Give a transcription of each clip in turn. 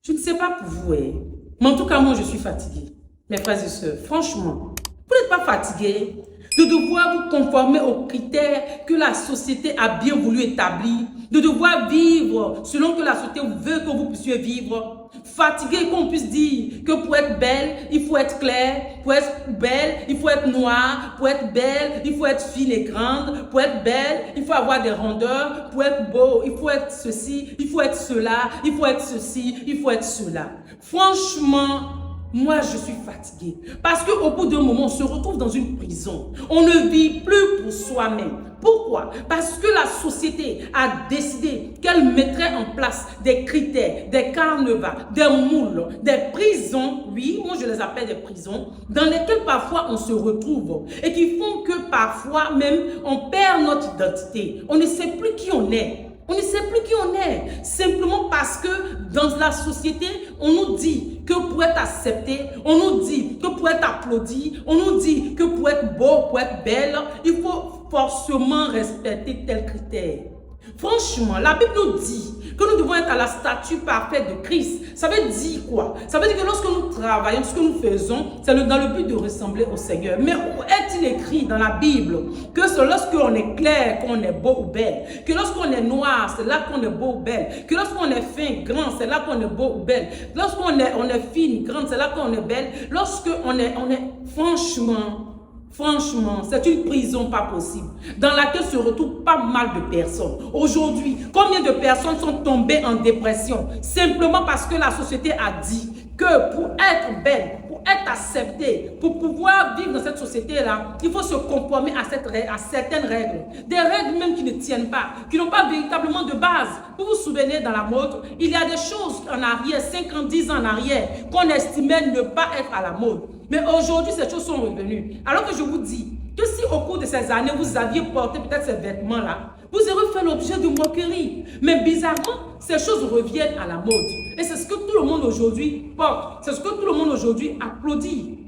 Je ne sais pas pour vous, mais en tout cas, moi, je suis fatiguée. Mes frères et sœurs, franchement, vous n'êtes pas fatigués de devoir vous conformer aux critères que la société a bien voulu établir, de devoir vivre selon que la société veut que vous puissiez vivre. Fatigué qu'on puisse dire que pour être belle, il faut être clair, pour être belle, il faut être noire, pour être belle, il faut être fine et grande, pour être belle, il faut avoir des rondeurs, pour être beau, il faut être ceci, il faut être cela, il faut être ceci, il faut être cela. Franchement, moi, je suis fatiguée parce qu'au bout d'un moment, on se retrouve dans une prison. On ne vit plus pour soi-même. Pourquoi? Parce que la société a décidé qu'elle mettrait en place des critères, des carnavals, des moules, des prisons, oui, moi je les appelle des prisons, dans lesquelles parfois on se retrouve et qui font que parfois même on perd notre identité. On ne sait plus qui on est. On ne sait plus qui on est, simplement parce que dans la société, on nous dit que pour être accepté, on nous dit que pour être applaudi, on nous dit que pour être beau, pour être belle, il faut forcément respecter tel critère. Franchement, la Bible nous dit que nous devons être à la statue parfaite de Christ. Ça veut dire quoi? Ça veut dire que lorsque nous travaillons, ce que nous faisons, c'est dans le but de ressembler au Seigneur. Mais où est-il écrit dans la Bible que c'est lorsqu'on est clair qu'on est beau ou belle? Que lorsqu'on est noir, c'est là qu'on est beau ou belle? Que lorsqu'on est fin, grand, c'est là qu'on est beau ou belle? Lorsqu'on est fine, grande, c'est là qu'on est belle? Lorsqu'on est Franchement, c'est une prison pas possible, dans laquelle se retrouvent pas mal de personnes. Aujourd'hui, combien de personnes sont tombées en dépression simplement parce que la société a dit que pour être belle, pour être acceptée, pour pouvoir vivre dans cette société-là, il faut se conformer à certaines règles. Des règles même qui ne tiennent pas, qui n'ont pas véritablement de base. Vous vous souvenez, dans la mode, il y a des choses en arrière, 5 ans, 10 ans en arrière, qu'on estimait ne pas être à la mode. Mais aujourd'hui, ces choses sont revenues. Alors que je vous dis que si au cours de ces années, vous aviez porté peut-être ces vêtements-là, vous aurez fait l'objet de moqueries. Mais bizarrement, ces choses reviennent à la mode. Et c'est ce que tout le monde aujourd'hui porte. C'est ce que tout le monde aujourd'hui applaudit.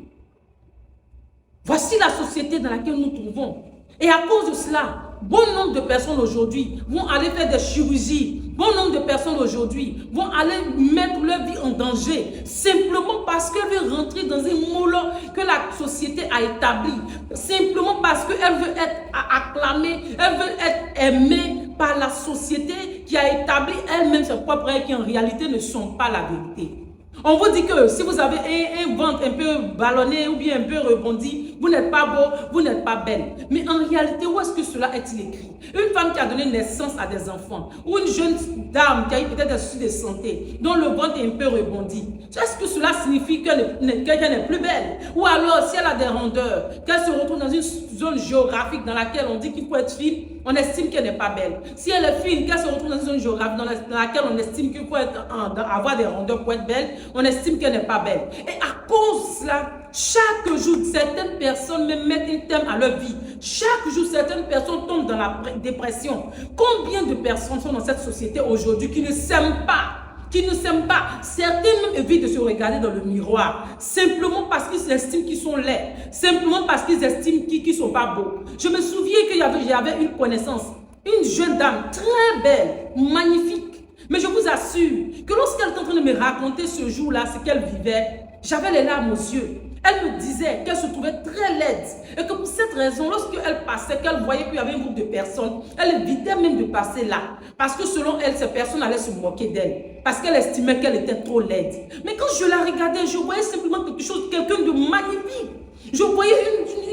Voici la société dans laquelle nous nous trouvons. Et à cause de cela, bon nombre de personnes aujourd'hui vont aller faire des chirurgies. Bon nombre de personnes aujourd'hui vont aller mettre leur vie en danger simplement parce qu'elles veulent rentrer dans un moule que la société a établi. Simplement parce qu'elles veulent être acclamées, elles veulent être aimées par la société qui a établi elle-même ses propres règles qui en réalité ne sont pas la vérité. On vous dit que si vous avez un ventre un peu ballonné ou bien un peu rebondi, vous n'êtes pas beau, vous n'êtes pas belle. Mais en réalité, où est-ce que cela est-il écrit? Une femme qui a donné naissance à des enfants ou une jeune dame qui a eu peut-être des soucis de santé, dont le ventre est un peu rebondi, est-ce que cela signifie qu'elle n'est plus belle? Ou alors, si elle a des rondeurs, qu'elle se retrouve dans une zone géographique dans laquelle on dit qu'il faut être fine, on estime qu'elle n'est pas belle. Si elle est fine, qu'elle se retrouve dans une zone géographique dans laquelle on estime qu'il faut avoir des rondeurs pour être belle, on estime qu'elle n'est pas belle. Et à cause de cela, chaque jour, certaines personnes même mettent un terme à leur vie. Chaque jour, certaines personnes tombent dans la dépression. Combien de personnes sont dans cette société aujourd'hui qui ne s'aiment pas? Certains même évitent de se regarder dans le miroir, simplement parce qu'ils estiment qu'ils sont laids, simplement parce qu'ils estiment qu'ils ne sont pas beaux. Je me souviens qu'il y avait une connaissance, une jeune dame très belle, magnifique. Mais je vous assure que lorsqu'elle était en train de me raconter ce jour-là, ce qu'elle vivait, j'avais les larmes aux yeux. Elle me disait qu'elle se trouvait très laide et que pour cette raison, lorsqu'elle passait, qu'elle voyait qu'il y avait un groupe de personnes, elle évitait même de passer là. Parce que selon elle, ces personnes allaient se moquer d'elle. Parce qu'elle estimait qu'elle était trop laide. Mais quand je la regardais, je voyais simplement quelqu'un de magnifique. Je voyais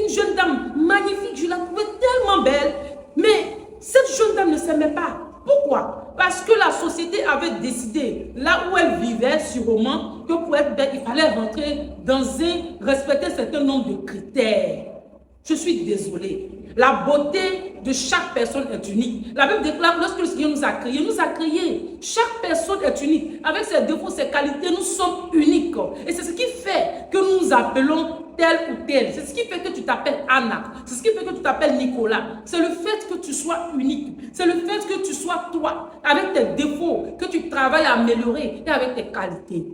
une jeune dame magnifique, je la trouvais tellement belle. Mais cette jeune dame ne s'aimait pas. Pourquoi? Parce que la société avait décidé, là où elle vivait sûrement, que pour être belle, il fallait rentrer respecter un certain nombre de critères. Je suis désolée. La beauté de chaque personne est unique. La Bible déclare, lorsque le Seigneur nous a créés. Chaque personne est unique. Avec ses défauts, ses qualités, nous sommes uniques. Et c'est ce qui fait que nous nous appelons tel ou tel. C'est ce qui fait que tu t'appelles Anna. C'est ce qui fait que tu t'appelles Nicolas. C'est le fait que tu sois unique. C'est le fait que tu sois toi, avec tes défauts, que tu travailles à améliorer et avec tes qualités.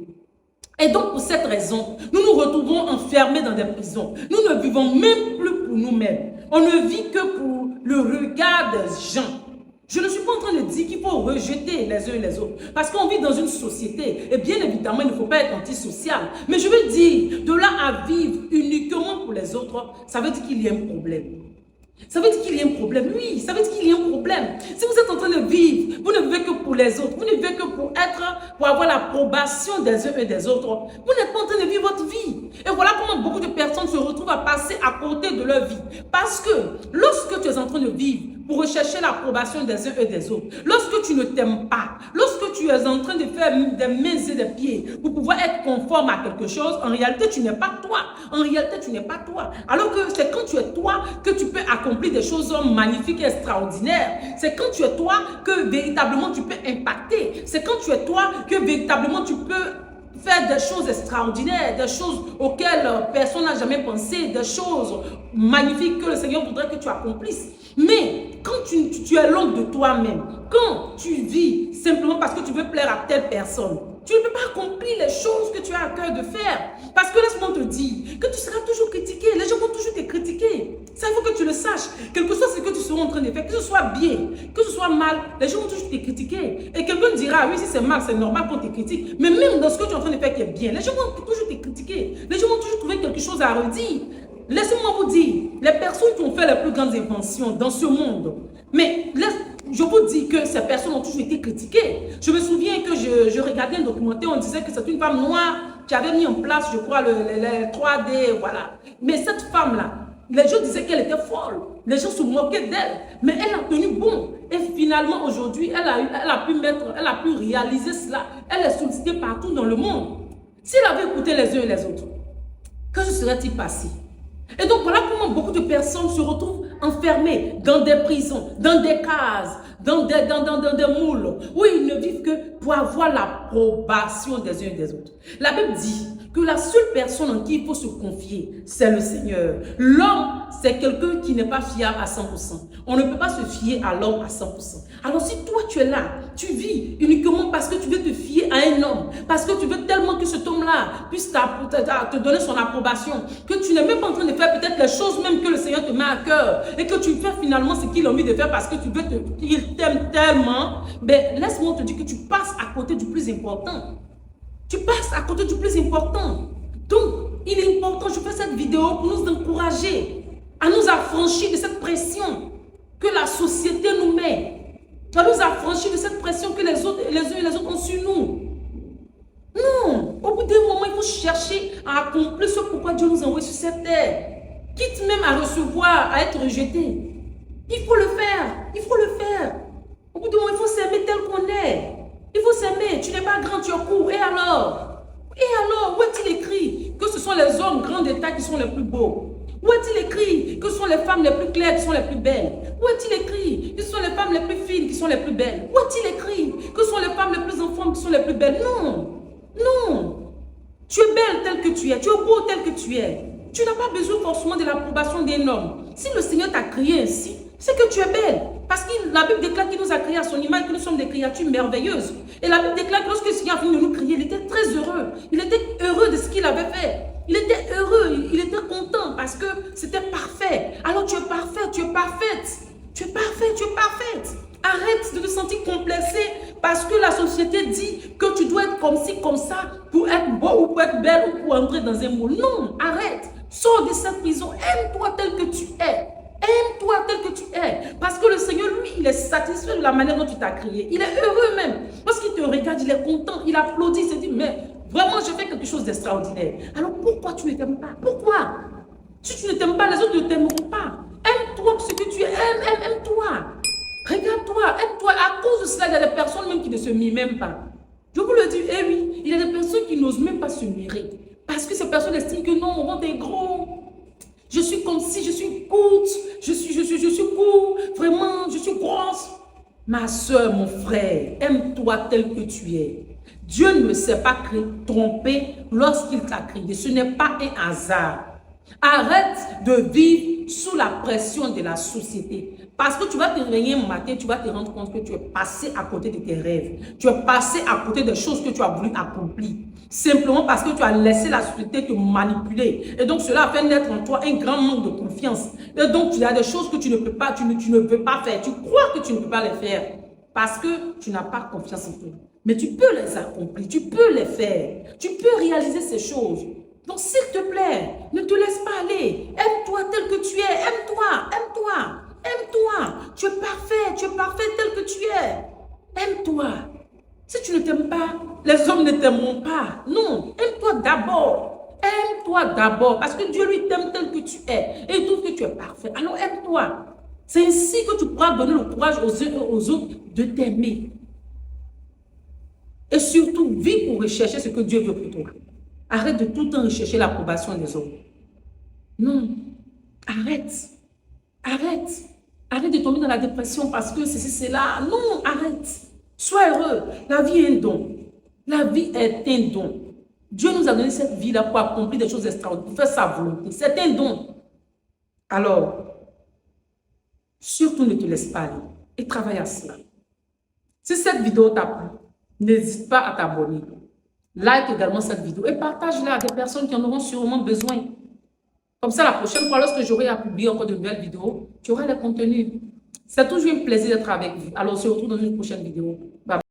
Et donc, pour cette raison, nous nous retrouvons enfermés dans des prisons. Nous ne vivons même plus pour nous-mêmes. On ne vit que pour le regard des gens. Je ne suis pas en train de dire qu'il faut rejeter les uns et les autres. Parce qu'on vit dans une société. Et bien évidemment, il ne faut pas être antisocial. Mais je veux dire, de là à vivre uniquement pour les autres, ça veut dire qu'il y a un problème. Ça veut dire qu'il y a un problème. Oui, ça veut dire qu'il y a un problème. Si vous êtes en train de vivre, vous ne vivez que pour les autres. Vous ne vivez que pour avoir l'approbation des uns et des autres. Vous n'êtes pas en train de vivre votre vie. Et voilà comment beaucoup de personnes se retrouvent à passer à côté de leur vie. Parce que lorsque tu es en train de vivre pour rechercher l'approbation des uns et des autres, lorsque tu ne t'aimes pas, lorsque tu es en train de faire des mains et des pieds pour pouvoir être conforme à quelque chose, en réalité, tu n'es pas toi. En réalité, tu n'es pas toi. Alors que c'est quand tu es toi que tu peux accomplir des choses magnifiques et extraordinaires. C'est quand tu es toi que véritablement tu peux impacter. C'est quand tu es toi que véritablement tu peux faire des choses extraordinaires, des choses auxquelles personne n'a jamais pensé, des choses magnifiques que le Seigneur voudrait que tu accomplisses. Mais quand tu es l'homme de toi-même, quand tu vis simplement parce que tu veux plaire à telle personne, tu ne peux pas accomplir les choses que tu as à cœur de faire. Parce que laisse-moi te dire que tu seras toujours critiqué. Les gens vont toujours te critiquer. Ça, il faut que tu le saches. Quel que soit ce que tu seras en train de faire, que ce soit bien, que ce soit mal, les gens vont toujours te critiquer. Et quelqu'un dira, oui, si c'est mal, c'est normal qu'on te critique. Mais même dans ce que tu es en train de faire qui est bien, les gens vont toujours te critiquer. Les gens vont toujours trouver quelque chose à redire. Laissez-moi vous dire, les personnes qui ont fait les plus grandes inventions dans ce monde, mais je vous dis que ces personnes ont toujours été critiquées. Je me souviens que je regardais un documentaire, on disait que c'est une femme noire qui avait mis en place, je crois, les 3D, voilà. Mais cette femme-là, les gens disaient qu'elle était folle. Les gens se moquaient d'elle. Mais elle a tenu bon. Et finalement, aujourd'hui, elle a pu réaliser cela. Elle est sollicitée partout dans le monde. Si elle avait écouté les uns et les autres, que se serait-il passé? Et donc, voilà comment beaucoup de personnes se retrouvent enfermées dans des prisons, dans des cases, dans des moules, où ils ne vivent que pour avoir l'approbation des uns et des autres. La Bible dit que la seule personne en qui il faut se confier, c'est le Seigneur. L'homme, c'est quelqu'un qui n'est pas fiable à 100%. On ne peut pas se fier à l'homme à 100%. Alors si toi tu es là, tu vis uniquement parce que tu veux te fier à un homme, parce que tu veux tellement que cet homme-là puisse te donner son approbation, que tu n'es même pas en train de faire peut-être les choses même que le Seigneur te met à cœur, et que tu fais finalement ce qu'il a envie de faire parce que tu veux qu'il t'aime tellement, ben laisse-moi te dire que tu passes à côté du plus important. Tu passes à côté du plus important. Donc, il est important, je fais cette vidéo pour nous encourager à nous affranchir de cette pression que la société nous met, à nous affranchir de cette pression que les uns et les autres ont sur nous. Non, au bout d'un moment, il faut chercher à accomplir ce pourquoi Dieu nous envoie sur cette terre. Quitte même à recevoir, à être rejeté. Il faut le faire, il faut le faire. Au bout d'un moment, il faut s'aimer tel qu'on est. Il faut s'aimer. Tu n'es pas grand, tu es court. Et alors? Et alors, où est-il écrit que ce sont les hommes grands d'état qui sont les plus beaux? Où est-il écrit que ce sont les femmes les plus claires qui sont les plus belles? Où est-il écrit que ce sont les femmes les plus fines qui sont les plus belles? Où est-il écrit que ce sont les femmes les plus en forme qui sont les plus belles? Non. Non. Tu es belle telle que tu es. Tu es beau tel que tu es. Tu n'as pas besoin forcément de l'approbation d'un homme. Si le Seigneur t'a créé ainsi, c'est que tu es belle. Parce que la Bible déclare qu'il nous a créés à son image, que nous sommes des créatures merveilleuses. Et la Bible déclare que lorsque le Seigneur a venu nous créer, il était très heureux. Il était heureux de ce qu'il avait fait. Il était heureux, il était content parce que c'était parfait. Alors tu es parfait, tu es parfaite. Tu es parfait, tu es parfaite. Arrête de te sentir complexé parce que la société dit que tu dois être comme ci, comme ça pour être beau ou pour être belle ou pour entrer dans un moule. Non, arrête. Sors de cette prison. Aime-toi tel que tu es. Aime-toi tel que tu es. Parce que le Seigneur, lui, il est satisfait de la manière dont tu t'as créé. Il est heureux même. Lorsqu'il te regarde, il est content. Il applaudit. Il se dit, mais vraiment, je fais quelque chose d'extraordinaire. Alors pourquoi tu ne t'aimes pas? Pourquoi? Si tu ne t'aimes pas, les autres ne t'aimeront pas. Aime-toi pour ce que tu es. Aime-toi. Regarde-toi. Aime-toi. À cause de cela, il y a des personnes même qui ne se mirent même pas. Je vous le dis, eh oui, il y a des personnes qui n'osent même pas se mirer. Parce que ces personnes estiment que non, on est gros. Je suis comme si, je suis courte, je suis court, vraiment, je suis grosse. Ma soeur, mon frère, aime-toi tel que tu es. Dieu ne s'est pas trompé lorsqu'il t'a créé. Ce n'est pas un hasard. Arrête de vivre sous la pression de la société. Parce que tu vas te réveiller un matin, tu vas te rendre compte que tu es passé à côté de tes rêves. Tu es passé à côté des choses que tu as voulu accomplir. Simplement parce que tu as laissé la société te manipuler. Et donc, cela a fait naître en toi un grand manque de confiance. Et donc, il y a des choses que tu ne peux pas, tu ne veux pas faire. Tu crois que tu ne peux pas les faire parce que tu n'as pas confiance en toi. Mais tu peux les accomplir, tu peux les faire. Tu peux réaliser ces choses. Donc, s'il te plaît, ne te laisse pas aller. Aime-toi tel que tu es. Aime-toi, aime-toi, aime-toi. Tu es parfait tel que tu es. Aime-toi. Si tu ne t'aimes pas, les hommes ne t'aimeront pas. Non, aime-toi d'abord. Aime-toi d'abord. Parce que Dieu lui t'aime tel que tu es. Et il trouve que tu es parfait. Alors aime-toi. C'est ainsi que tu pourras donner le courage aux autres de t'aimer. Et surtout, vis pour rechercher ce que Dieu veut pour toi. Arrête de tout le temps rechercher l'approbation des autres. Non, arrête. Arrête. Arrête de tomber dans la dépression parce que c'est là. Non, arrête. Sois heureux. La vie est un don. La vie est un don. Dieu nous a donné cette vie-là pour accomplir des choses extraordinaires, pour faire sa volonté. C'est un don. Alors, surtout ne te laisse pas aller et travaille à cela. Si cette vidéo t'a plu, n'hésite pas à t'abonner. Like également cette vidéo et partage-la à des personnes qui en auront sûrement besoin. Comme ça, la prochaine fois, lorsque j'aurai à publier encore de nouvelles vidéos, tu auras les contenus. C'est toujours un plaisir d'être avec vous. Alors, on se retrouve dans une prochaine vidéo. Bye bye.